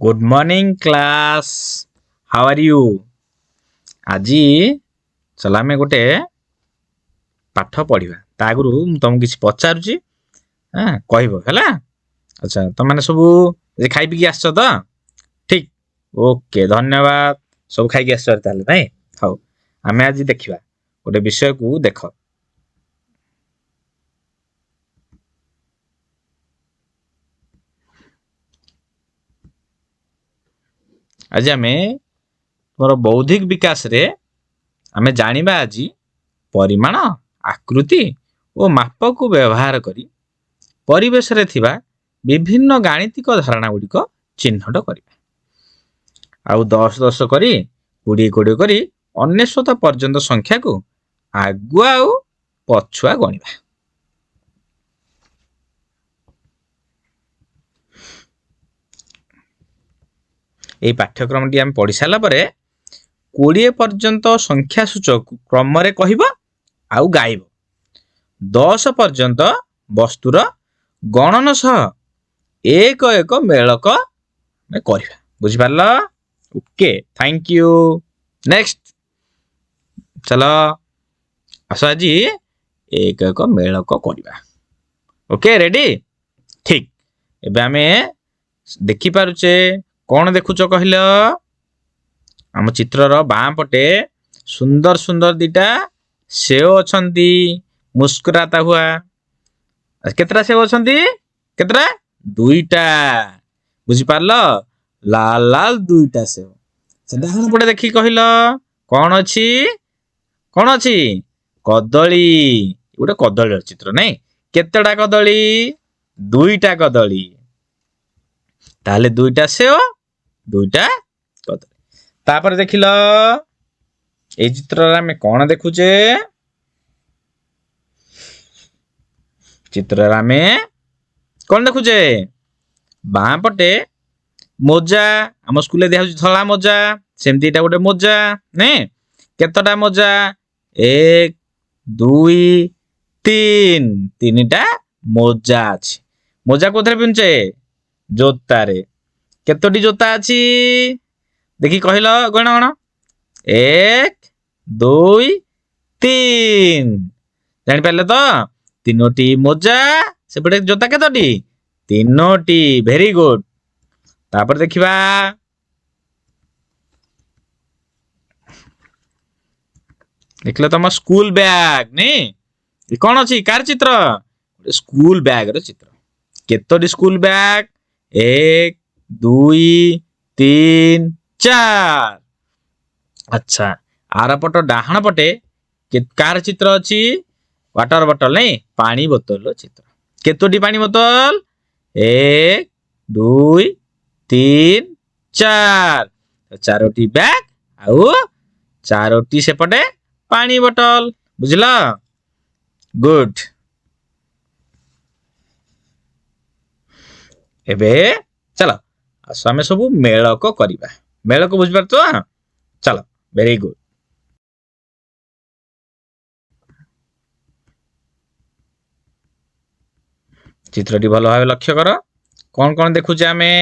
Good morning class how are you आज चल आम गोटे पाठ पढ़ा ता आगु तुमको किसी पचारुची कहला। अच्छा तुम मैंने सब खाई पी आस तो ठीक ओके धन्यवाद सब खाई आस ना हाँ आम आज देखा गोटे विषय को देख आज आम तुम बौद्धिक विकास रे आम जानिबा आज परिमाण आकृति और माप को व्यवहार करी परिवेश रे थिबा विभिन्न गाणितिक धारणा गुड़िक चिन्हट करवा आउ 10 करी 20 करी 99 पर्यंत संख्या को आगुआ आउ पछुआ गणिबा। এই পাঠ্যক্রমটি আমি পড়ি সারা পরে 20 পর্যন্ত সংখ্যা সূচক ক্রমরে কহিব আউ গাইব 10 পর্যন্ত বস্তুর গণন সহ এক এক মেলক করিবা বুঝি পারল ओके थैंक यू नेक्स्ट चलो आस आज एक एक मेलक करिबा ओके रेडी ठीक एबे आमे देखि पारुचे कौन देखुच कहल आम चित्रर बाँ पटे सुंदर सुंदर दीटा सेव अछंती मुस्कुराता हुआ केतरा सेव अछंती केतरा दुईटा बुझी पारल लाल लाल दुईटा सेव से डाहाण पटे देखि कहल कौन अछि कदली गोटे कदली चित्र नहीं केतेटा कदली दुईटा कदली ताले दुईटा सेव दुईटा कदली तापर देखिल ए चित्र में कौन देखुचे चित्र में कौन देखुचे बाँ पटे मोजा आम स्कूल दिया धला मोजा सेमती गोटे मोजा ने केतटा मोजा 1 2 3 तीनटा मोजा अछि मोजा कोथरे पिनचे जोता रे केतोटी जोता अछि देखि कहल गण गण 1 2 3 जानि पारले तो तीनोटी मोजा सेपटे जोता केतोटी तीनोटी वेरी गुड तापर देखिबा देखले तम स्कूल बैग नहीं कौन अछि कार चित्र स्कूल बैग रो चित्र केतोटी स्कूल बैग 1 2 3 4 अच्छा आर पट डाहाण पटे कार चित्र अछि वाटर बोतल नहीं पानी बोतल रो चित्र केतोटी पानी बोतल 1 2 3 4 चारोटी बैग आउ चारोटी सेपटे पानी बोतल बुझला गुड एबे चलो आमे सब मेलक करिबा मेलक बुझ पार तो चलो वेरी गुड चित्रटी भल भाव लक्ष्य कर कौन कौन देखुचे आमे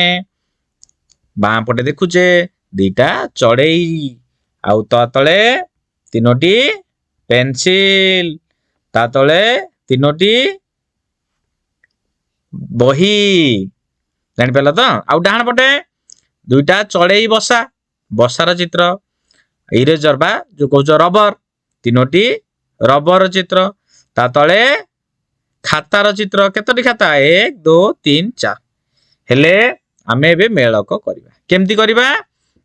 बाँ पटे देखुचे दीटा चढ़ई आउ ता तले तीनोटी पेंसिल ता तले तीनोटी बही जानि पारल तो आउ डाहाण पटे दुईटा चढ़ई बसा बसार चित्र इरेजर बा जो कहउछ रबर तीनोटी रबर चित्र ता तले खातार चित्र केतोटी खाता 1 2 3 4 हेले आमे एबे मेलक करिबा केमती करिबा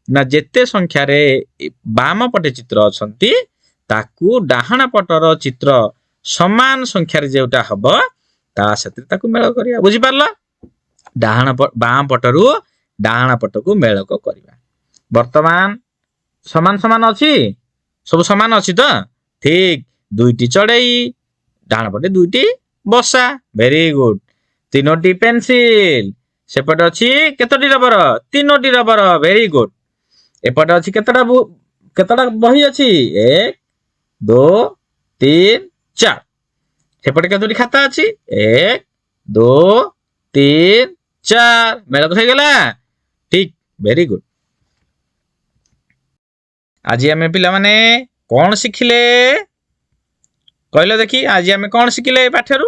ना जेते संख्या रे बाम पटे चित्र अछंती ताकू डाहाण पटर चित्र समान संख्या रे जेउटा हबो ता सते ताकू मेल करिया बुझी पारला डाहाण बाम पटरू डाहाण पटकू मेलक करिबा वर्तमान समान समान अछि सब समान अछि तो ठीक दुईटी चढ़ई डाहाण पटे दुईटी बसा वेरी गुड तीनोटी पेंसिल सेपटे अछि केतोटी रबर तीनोटी रबर वेरी गुड एपटे अछि केतटा बही अछि 1 2 3 4 सेपटे केतोटी खाता अछि 1 2 3 4 मेल तो गला ठीक वेरी गुड। आज आम पिलामाने कौन शिखिले कहले देखी आज आम कौन शिखिले पाठरू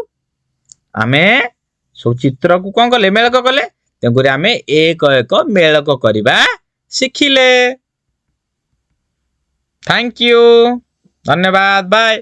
आमे सब चित्र को कौन कले मेलक कले तेणुकर आम एक एक मेलक करवा शिखिले। थैंक यू धन्यवाद बाय।